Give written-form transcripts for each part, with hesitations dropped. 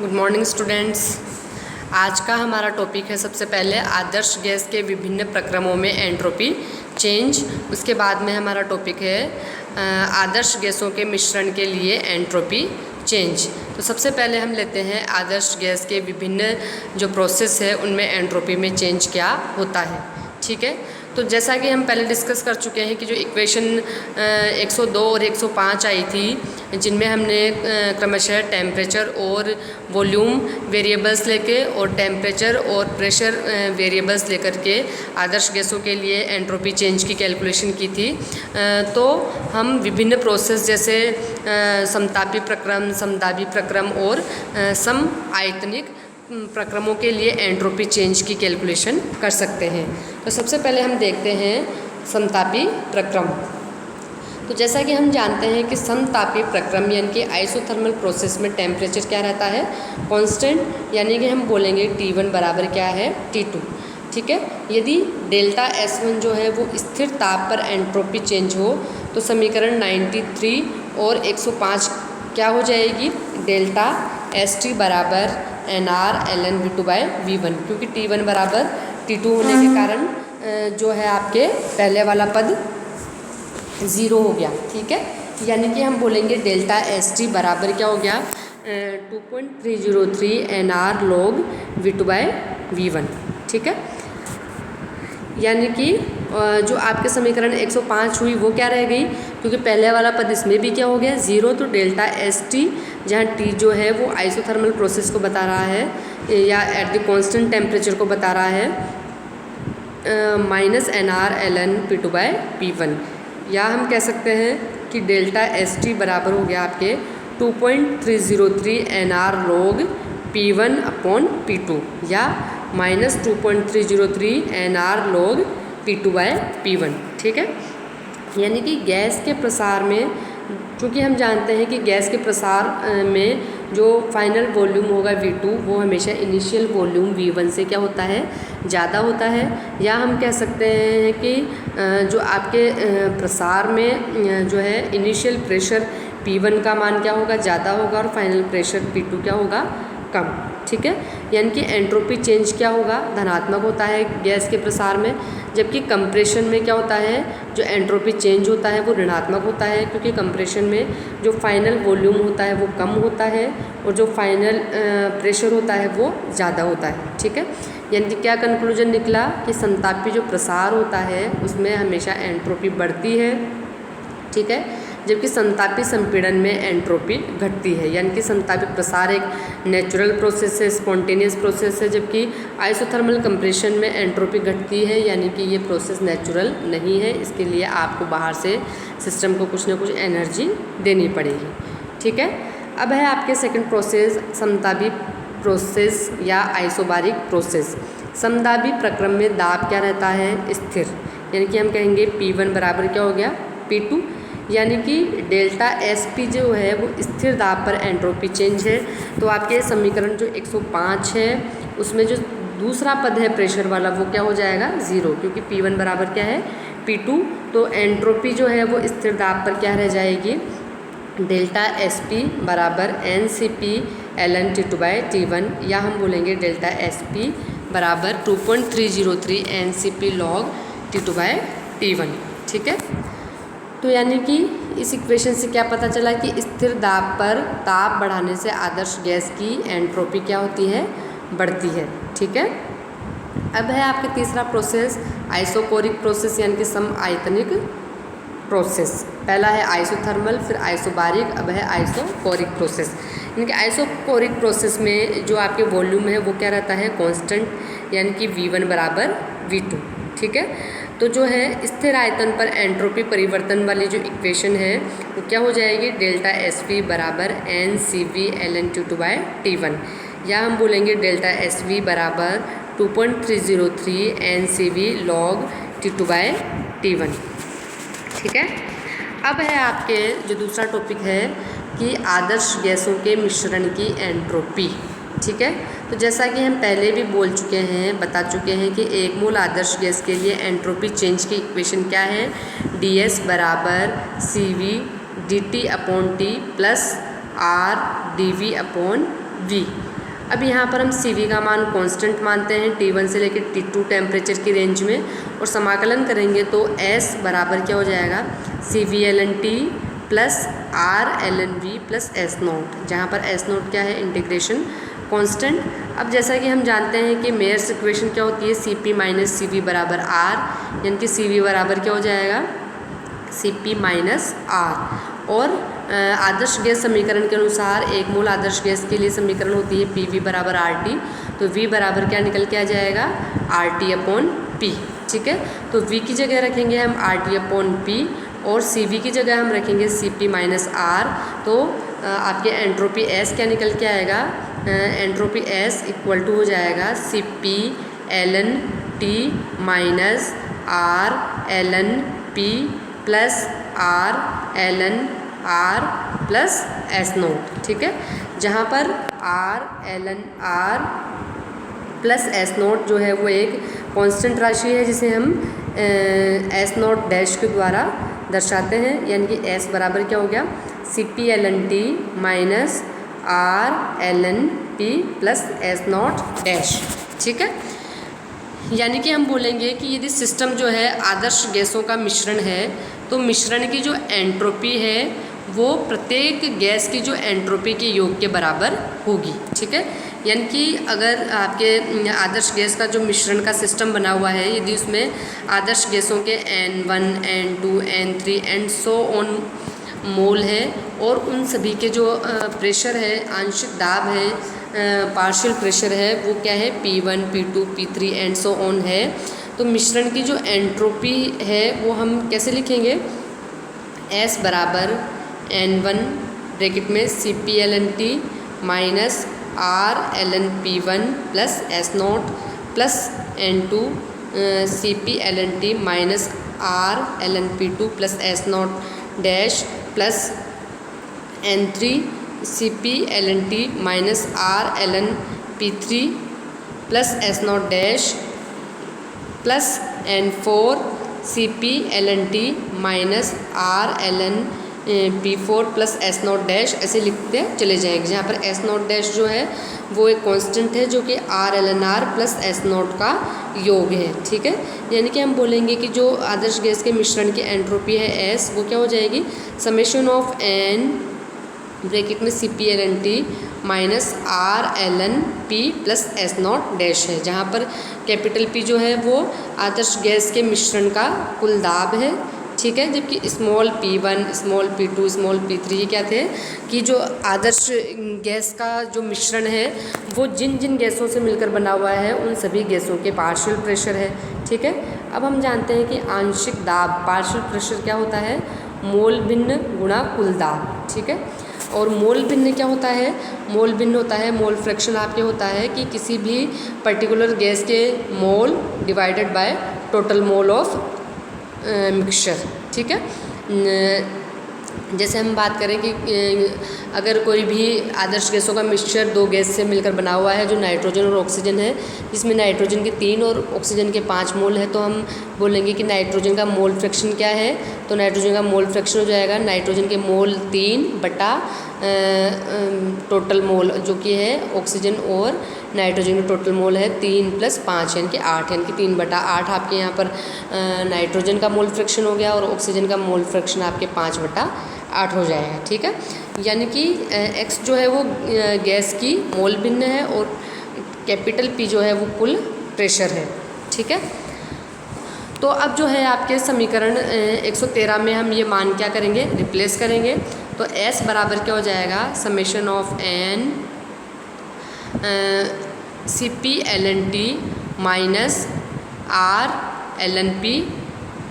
Good morning students. आज का हमारा टॉपिक है सबसे पहले आदर्श गैस के विभिन्न प्रक्रमों में एंट्रोपी चेंज। उसके बाद में हमारा टॉपिक है आदर्श गैसों के मिश्रण के लिए एंट्रोपी चेंज। तो सबसे पहले हम लेते हैं आदर्श गैस के विभिन्न जो प्रोसेस है उनमें एंट्रोपी में चेंज क्या होता है। ठीक है, तो जैसा कि हम पहले डिस्कस कर चुके हैं कि जो इक्वेशन 102 और 105 आई थी, जिनमें हमने क्रमशः टेम्परेचर और वॉल्यूम वेरिएबल्स लेके और टेम्परेचर और प्रेशर वेरिएबल्स लेकर के आदर्श गैसों के लिए एंट्रोपी चेंज की कैलकुलेशन की थी। तो हम विभिन्न प्रोसेस जैसे समतापी प्रक्रम, समदाबी प्रक्रम और सम आयतनिक प्रक्रमों के लिए एंट्रोपी चेंज की कैलकुलेशन कर सकते हैं। तो सबसे पहले हम देखते हैं समतापी प्रक्रम। तो जैसा कि हम जानते हैं कि समतापी प्रक्रम यानी कि आइसोथर्मल प्रोसेस में टेम्परेचर क्या रहता है, कांस्टेंट, यानी कि हम बोलेंगे T1 बराबर क्या है T2। ठीक है, यदि डेल्टा S1 जो है वो स्थिर ताप पर एंट्रोपी चेंज हो तो समीकरण 93 और 105 क्या हो जाएगी, डेल्टा ST बराबर NR ln V2/V1, क्योंकि T1 बराबर T2 होने के कारण जो है आपके पहले वाला पद 0 हो गया। ठीक है, यानी कि हम बोलेंगे डेल्टा ST बराबर क्या हो गया 2.303 NR log V2/V1। ठीक है, यानी कि जो आपके समीकरण 105 हुई वो क्या रह गई, क्योंकि पहले वाला पद इसमें भी क्या हो गया 0। तो डेल्टा ST जहाँ T जो है वो आइसोथर्मल प्रोसेस को बता रहा है या एट द कांस्टेंट टेम्परेचर को बता रहा है, माइनस NR ln P2/P1, या हम कह सकते हैं कि डेल्टा ST बराबर हो गया आपके 2.303 NR log P1/P2 या माइनस 2.303 NR log P2/P1। ठीक है, यानी कि गैस के प्रसार में, क्योंकि हम जानते हैं कि गैस के प्रसार में जो फाइनल वॉल्यूम होगा V2 वो हमेशा इनिशियल वॉल्यूम V1 से क्या होता है, ज़्यादा होता है। या हम कह सकते हैं कि जो आपके प्रसार में जो है इनिशियल प्रेशर P1 का मान क्या होगा, ज़्यादा होगा और फाइनल प्रेशर P2 क्या होगा, कम। ठीक है, यानी कि एंट्रोपी चेंज क्या होगा, धनात्मक होता है गैस के प्रसार में, जबकि कंप्रेशन में क्या होता है, जो एंट्रोपी चेंज होता है वो ऋणात्मक होता है, क्योंकि कंप्रेशन में जो फाइनल वॉल्यूम होता है वो कम होता है और जो फाइनल प्रेशर होता है वो ज़्यादा होता है। ठीक है, यानी कि क्या कंक्लूजन निकला कि समतापी जो प्रसार होता है उसमें हमेशा एंट्रोपी बढ़ती है। ठीक है, जबकि समतापी संपीड़न में एंट्रोपी घटती है। यानी कि समतापी प्रसार एक नेचुरल प्रोसेस है, स्पॉन्टेनियस प्रोसेस है, जबकि आइसोथर्मल कंप्रेशन में एंट्रोपी घटती है, यानी कि ये प्रोसेस नेचुरल नहीं है। इसके लिए आपको बाहर से सिस्टम को कुछ ना कुछ एनर्जी देनी पड़ेगी। ठीक है, अब है आपके सेकंड प्रोसेस समदाबी प्रोसेस या आइसोबारिक प्रोसेस। समदाबी प्रक्रम में दाब क्या रहता है, स्थिर, यानी कि हम कहेंगे P1 बराबर क्या हो गया P2, यानी कि डेल्टा SP जो है वो स्थिर दाब पर एंट्रोपी चेंज है। तो आपके समीकरण जो 105 है उसमें जो दूसरा पद है प्रेशर वाला वो क्या हो जाएगा 0, क्योंकि P1 बराबर क्या है P2। तो एंट्रोपी जो है वो स्थिर दाब पर क्या रह जाएगी, डेल्टा SP बराबर NCP ln T2/T1, या हम बोलेंगे डेल्टा SP बराबर 2.303 NCP log T2/T1। ठीक है, तो यानी कि इस इक्वेशन से क्या पता चला कि स्थिर दाब पर ताप बढ़ाने से आदर्श गैस की एंट्रोपी क्या होती है, बढ़ती है। ठीक है, अब है आपके तीसरा प्रोसेस आइसोकोरिक प्रोसेस यानी कि सम आयतनिक प्रोसेस। पहला है आइसोथर्मल, फिर आइसोबारिक, अब है आइसोकोरिक प्रोसेस। यानी कि आइसोकोरिक प्रोसेस में जो आपके वॉल्यूम है वो क्या रहता है, कांस्टेंट, यानी कि V1 बराबर V2। ठीक है, तो जो है स्थिर आयतन पर एंट्रोपी परिवर्तन वाली जो इक्वेशन है वो क्या हो जाएगी, डेल्टा SV बराबर NCV ln T2/T1, या हम बोलेंगे डेल्टा SV बराबर 2.303 NCV log T2/T1। ठीक है, अब है आपके जो दूसरा टॉपिक है कि आदर्श गैसों के मिश्रण की एंट्रोपी। ठीक है, तो जैसा कि हम पहले भी बोल चुके हैं, बता चुके हैं कि एक मोल आदर्श गैस के लिए एंट्रोपी चेंज की इक्वेशन क्या है, DS बराबर CV dt/T plus R dV/V V। अब यहाँ पर हम CV का मान कांस्टेंट मानते हैं T1 से लेकर T2 टेम्परेचर की रेंज में, और समाकलन करेंगे तो S बराबर क्या हो जाएगा, CV/LNT plus R/LNV plus S0, जहाँ पर S0 क्या है, इंटीग्रेशन कांस्टेंट। अब जैसा कि हम जानते हैं कि मेयर्स इक्वेशन क्या होती है, CP माइनस CV बराबर R, यानी कि CV बराबर क्या हो जाएगा, CP माइनस R। और आदर्श गैस समीकरण के अनुसार एक मोल आदर्श गैस के लिए समीकरण होती है PV बराबर RT, तो V बराबर क्या निकल के आ जाएगा, RT/P। ठीक है, तो V की जगह रखेंगे हम RT/P और CV की जगह हम रखेंगे CP माइनस R। तो आपके एंट्रोपी S क्या निकल के आएगा, एंट्रोपी S इक्वल टू हो जाएगा CP ln T minus R ln P plus R ln R plus S0। ठीक है, जहाँ पर R ln R plus S0 जो है वो एक कांस्टेंट राशि है जिसे हम S0 डैश के द्वारा दर्शाते हैं, यानी कि S बराबर क्या हो गया, CP ln T minus R ln P plus S0 dash. ठीक है, यानी कि हम बोलेंगे कि यदि सिस्टम जो है आदर्श गैसों का मिश्रण है तो मिश्रण की जो एंट्रोपी है वो प्रत्येक गैस की जो एंट्रोपी के योग के बराबर होगी। ठीक है, यानी कि अगर आपके आदर्श गैस का जो मिश्रण का सिस्टम बना हुआ है, यदि उसमें आदर्श गैसों के N1 N2 N3 and so on मोल है और उन सभी के जो प्रेशर है, आंशिक दाब है, पार्शियल प्रेशर है, वो क्या है, P1 P2 P3 and so on है, तो मिश्रण की जो एंट्रोपी है वो हम कैसे लिखेंगे, S बराबर N1 ब्रैकेट में CP ln T minus R ln P1 plus S0 plus N2 CP ln T minus R ln P2 plus S0 dash plus N3 CP ln T minus R ln P3 plus S0 dash plus N4 CP ln T minus R ln P4 plus S0 dash, ऐसे लिखते चले जाएंगे, जहाँ पर S0 dash जो है वो एक कांस्टेंट है जो कि R ln R plus S0 का योग है। ठीक है, यानी कि हम बोलेंगे कि जो आदर्श गैस के मिश्रण की एंट्रोपी है S, वो क्या हो जाएगी, समेशन ऑफ N ब्रैकेट में CP ln T minus R ln P plus S0 dash है, जहाँ पर कैपिटल P जो है वो आदर्श गैस के मिश्रण का कुल दाब है। ठीक है, जबकि small P1 small P2 small P3 ये क्या थे कि जो आदर्श गैस का जो मिश्रण है वो जिन जिन गैसों से मिलकर बना हुआ है उन सभी गैसों के पार्शियल प्रेशर है। ठीक है, अब हम जानते हैं कि आंशिक दाब, पार्शियल प्रेशर क्या होता है, मोल भिन्न गुणा कुल दाब। ठीक है, और मोल भिन्न क्या होता है, मोल भिन्न होता है, मोल फ्रैक्शन आपके होता है कि किसी भी पर्टिकुलर गैस के मोल divided by total mole of mixture. ठीक है, जैसे हम बात करें कि अगर कोई भी आदर्श गैसों का मिक्सचर दो गैस से मिलकर बना हुआ है जो नाइट्रोजन और ऑक्सीजन है, जिसमें नाइट्रोजन के 3 और ऑक्सीजन के 5 मोल है, तो हम बोलेंगे कि नाइट्रोजन का मोल फ्रैक्शन क्या है, तो नाइट्रोजन का मोल फ्रैक्शन हो जाएगा नाइट्रोजन के मोल 3 बटा टोटल मोल जो कि है ऑक्सीजन और नाइट्रोजन का टोटल मोल है 3 प्लस 5 यानी कि 8, यानी कि 3 बटा 8 आपके यहाँ पर नाइट्रोजन का मोल फ्रैक्शन हो गया और ऑक्सीजन का मोल फ्रैक्शन आपके 5 बटा 8 हो जाएगा। ठीक है, यानी कि X जो है वो गैस की मोल भिन्न है और कैपिटल P जो है वो कुल प्रेशर है। ठीक है, तो अब जो है आपके समीकरण 113 में हम ये मान क्या करेंगे, रिप्लेस करेंगे, तो S बराबर क्या हो जाएगा, summation of N CP ln T minus R ln P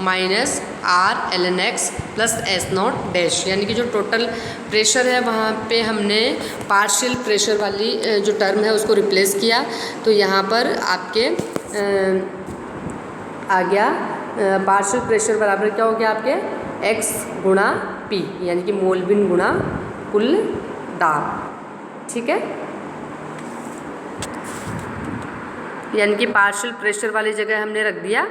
minus R ln X plus S0 dash, यानी कि जो टोटल प्रेशर है वहाँ पे हमने पार्शियल प्रेशर वाली जो टर्म है उसको रिप्लेस किया, तो यहाँ पर आपके आ गया पार्शियल प्रेशर बराबर क्या हो गया आपके X गुणा P, यानी कि मोल भिन्न गुणा कुल दाब। ठीक है, यानी कि पार्शियल प्रेशर वाली जगह हमने रख दिया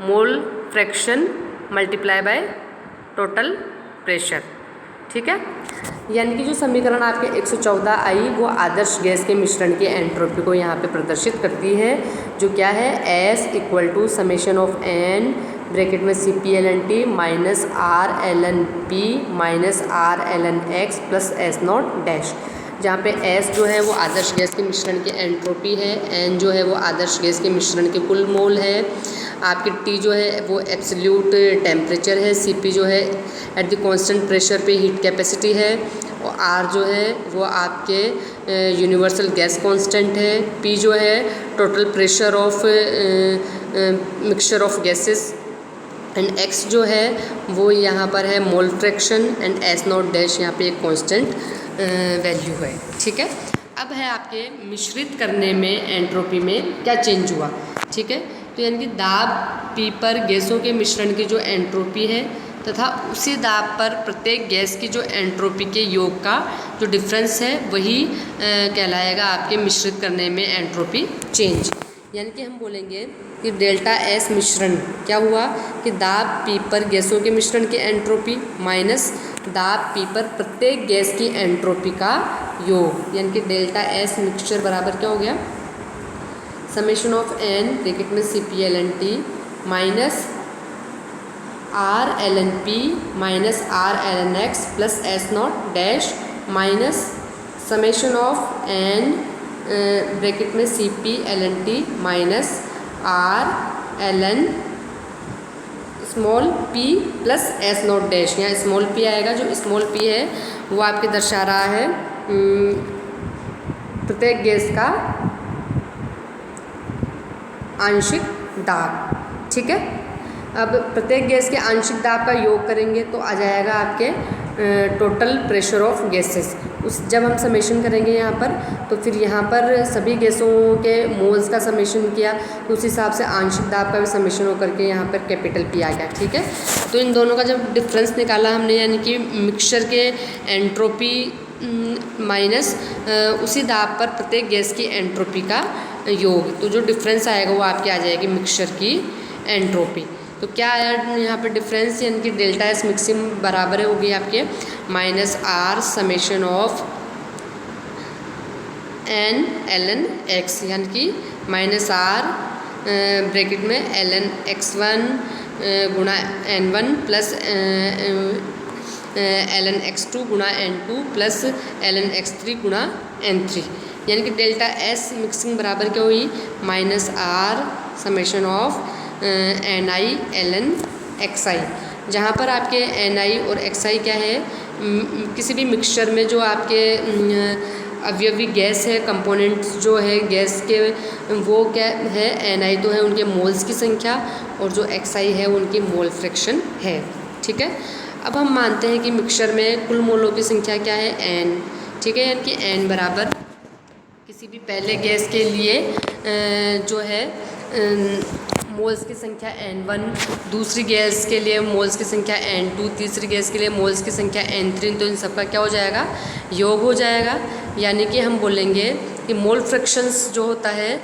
mole fraction multiply by total pressure. ठीक है, यानी कि जो समीकरण आपके 114 आई वो आदर्श गैस के मिश्रण की एंट्रोपी को यहाँ पे प्रदर्शित करती है, जो क्या है S equal to summation of n bracket में CpLN T minus RLN P minus RLN X plus S naught dash, जहाँ पे S जो है वो आदर्श गैस के मिश्रण की एंट्रोपी है, N जो है वो आदर्श गैस के मिश्रण के कुल मोल है, आपकी T जो है वो एब्सोल्यूट टेम्परेचर है, Cp जो है एट द कांस्टेंट प्रेशर पे हीट कैपेसिटी है, और R जो है वो आपके यूनिवर्सल गैस कांस्टेंट है, P जो है total pressure of mixture of gases, and X जो है वो यहाँ पर है mole fraction, and S naught dash यहाँ पे एक कांस्टेंट वैल्यू है। ठीक है, अब है आपके मिश्रित करने में एंट्रोपी में क्या चेंज हुआ। ठीक है, तो यानी कि दाब P पर गैसों के मिश्रण की जो एंट्रोपी है तथा उसी दाब पर प्रत्येक गैस की जो एंट्रोपी के योग का जो डिफरेंस है वही कहलाएगा आपके मिश्रित करने में एंट्रोपी चेंज। यानी कि हम बोलेंगे कि डेल्टा S मिश्रण क्या हुआ कि दाब P पर गैसों के मिश्रण की एंट्रोपी माइनस दाब P पर प्रत्येक गैस की एंट्रोपी का योग, यानी कि डेल्टा S मिक्सचर बराबर क्या हो गया, समेशन ऑफ n ब्रैकेट में CpLN T minus RLN P minus RLN X plus S naught dash minus summation of n bracket में CpLN T minus RLN small p plus S naught dash, यहाँ small p आएगा, जो small p है वो आपके दर्शा रहा है प्रत्येक गैस का आंशिक दाब। ठीक है, अब प्रत्येक गैस के आंशिक दाब का योग करेंगे तो आ जाएगा आपके टोटल प्रेशर ऑफ गैसेस। उस जब हम समेशन करेंगे यहाँ पर तो फिर यहाँ पर सभी गैसों के मोल्स का समेशन किया तो उस हिसाब से आंशिक दाब का भी समेशन होकर के यहाँ पर कैपिटल P आ गया। ठीक है, तो इन दोनों का जब डिफरेंस निकाला हमने, यानी कि मिक्सचर के एंट्रोपी माइनस उसी दाब पर प्रत्येक गैस की एंट्रोपी का योग, तो जो डिफरेंस आएगा वो आपकी आ जाएगी मिक्सचर की एंट्रोपी। तो क्या आया यहाँ पे डिफरेंस, यानी कि डेल्टा S मिक्सिंग बराबर होगी आपके minus R summation of n ln x, यानी कि माइनस R ब्रैकेट में ln x1 गुणा n1 प्लस ln x2 गुणा n2 प्लस ln x3 गुणा n3, यानी कि डेल्टा S मिक्सिंग बराबर क्या हुई minus R summation of ni ln xi, जहाँ पर आपके ni और xi क्या है, किसी भी मिक्सचर में जो आपके अवयवी गैस है, कंपोनेंट्स जो है गैस के वो क्या है, ni तो है उनके मोल्स की संख्या और जो xi है उनकी मोल फ्रैक्शन है। ठीक है, अब हम मानते हैं कि मिक्सचर में कुल मोलों की संख्या क्या है n। ठीक है, यानी कि n बराबर किसी भी पहले गैस के लिए जो है मोल्स की संख्या n1, दूसरी गैस के लिए मोल्स की संख्या n2, तीसरी गैस के लिए मोल्स की संख्या n3, तो इन सबका क्या हो जाएगा, योग हो जाएगा। यानी कि हम बोलेंगे कि मोल फ्रैक्शंस जो होता है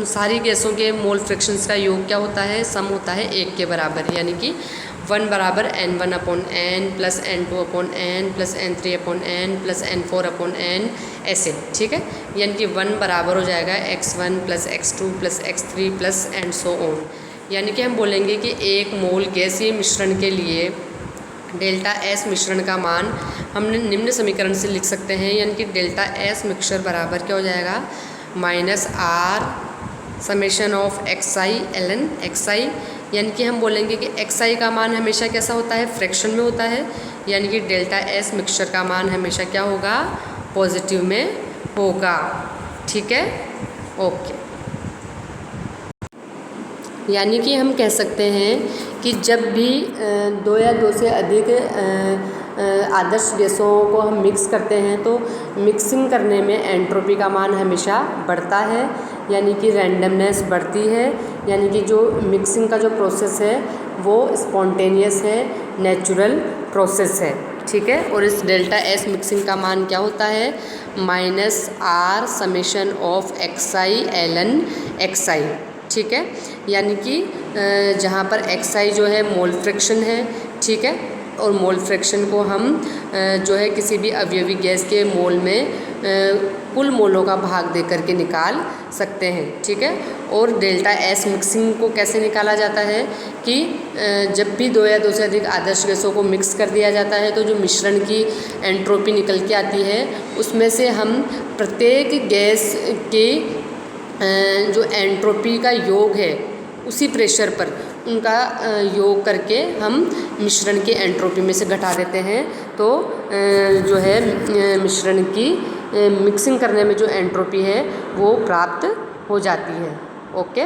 सारी गैसों के मोल फ्रैक्शंस का योग क्या होता है, सम होता है 1 के बराबर, यानी कि 1 बराबर n1 upon n plus n2 upon n plus n3 upon n plus n4 upon n ऐसे। ठीक है, यानी कि 1 बराबर हो जाएगा x1 plus x2 plus x3 plus and so on. यानी कि हम बोलेंगे कि एक मोल गैसीय मिश्रण के लिए डेल्टा S मिश्रण का मान हमने निम्न समीकरण से लिख सकते हैं, यानी कि डेल्टा S मिक्सचर बराबर क्या हो जाएगा minus R summation of xi ln xi, यानी कि हम बोलेंगे कि xi का मान हमेशा कैसा होता है, फ्रैक्शन में होता है, यानी कि डेल्टा S मिक्सचर का मान हमेशा क्या होगा, पॉजिटिव में होगा। ठीक है, ओके। यानी कि हम कह सकते हैं कि जब भी 2 या 2 से अधिक आदर्श गैसों को हम मिक्स करते हैं तो मिक्सिंग करने में एंट्रोपी का मान हमेशा बढ़ता है, यानी कि रैंडमनेस बढ़ती है, यानी कि जो मिक्सिंग का जो प्रोसेस है वो स्पॉन्टेनियस है, नेचुरल प्रोसेस है। ठीक है, और इस डेल्टा S मिक्सिंग का मान क्या होता है minus R summation of xi ln xi। ठीक है, यानी कि जहाँ पर xi जो है मोल फ्रैक्शन है, ठीक है, और मोल फ्रैक्शन को हम जो है किसी भी अवयवी गैस के मोल में कुल मोलों का भाग दे करके निकाल सकते हैं, ठीक है। और डेल्टा एस मिक्सिंग को कैसे निकाला जाता है कि जब भी दो या दो से अधिक आदर्श गैसों को मिक्स कर दिया जाता है तो जो मिश्रण की एंट्रोपी निकल के आती है उसमें से हम प्रत्येक गैस के जो एंट्रोपी का योग है उसी प्रेशर पर उनका योग करके हम मिश्रण की एंट्रोपी में से घटा देते हैं, तो जो है मिश्रण की मिक्सिंग करने में जो एंट्रोपी है वो प्राप्त हो जाती है। ओके।